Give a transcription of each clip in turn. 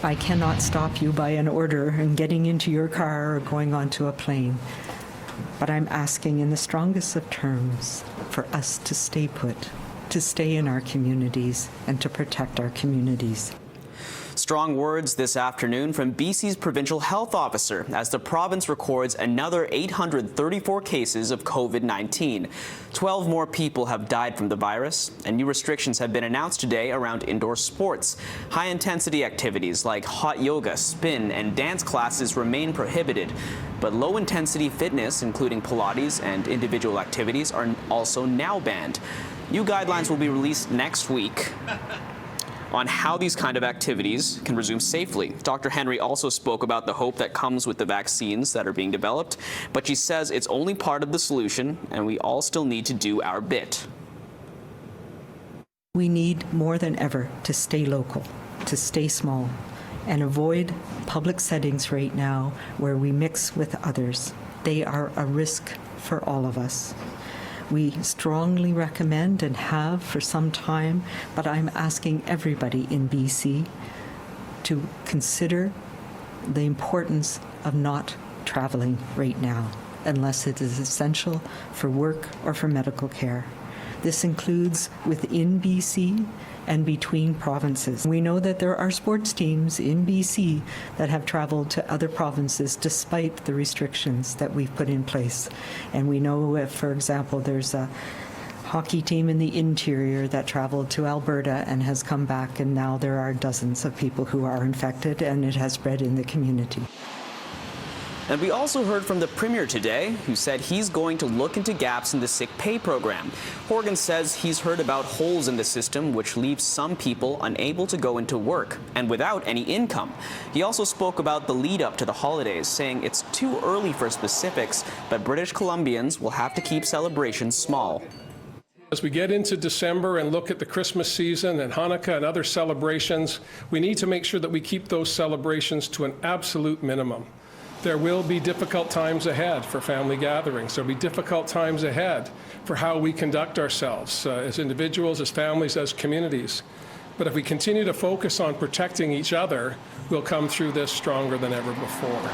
I cannot stop you by an order and getting into your car or going onto a plane. But I'm asking in the strongest of terms for us to stay put, to stay in our communities, and to protect our communities. Strong words this afternoon from BC's provincial health officer as the province records another 834 cases of COVID-19. 12 more people have died from the virus, and new restrictions have been announced today around indoor sports. High-intensity activities like hot yoga, spin, and dance classes remain prohibited, but low-intensity fitness, including Pilates and individual activities, are also now banned. New guidelines will be released next week on how these kind of activities can resume safely. Dr. Henry also spoke about the hope that comes with the vaccines that are being developed, but she says it's only part of the solution and we all still need to do our bit. We need more than ever to stay local, to stay small, and avoid public settings right now where we mix with others. They are a risk for all of us. We strongly recommend and have for some time, but I'm asking everybody in BC to consider the importance of not traveling right now unless it is essential for work or for medical care. This includes within BC and between provinces. We know that there are sports teams in BC that have traveled to other provinces despite the restrictions that we've put in place. And we know, if, for example, there's a hockey team in the interior that traveled to Alberta and has come back, and now there are dozens of people who are infected, and it has spread in the community. And we also heard from the Premier today, who said he's going to look into gaps in the sick pay program. Horgan says he's heard about holes in the system which leaves some people unable to go into work and without any income. He also spoke about the lead up to the holidays, saying it's too early for specifics, but British Columbians will have to keep celebrations small. As we get into December and look at the Christmas season and Hanukkah and other celebrations, we need to make sure that we keep those celebrations to an absolute minimum. There will be difficult times ahead for family gatherings. There will be difficult times ahead for how we conduct ourselves as individuals, as families, as communities. But if we continue to focus on protecting each other, we'll come through this stronger than ever before.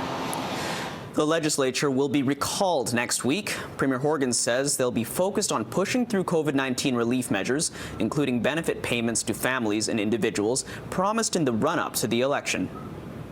The legislature will be recalled next week. Premier Horgan says they'll be focused on pushing through COVID-19 relief measures, including benefit payments to families and individuals promised in the run-up to the election.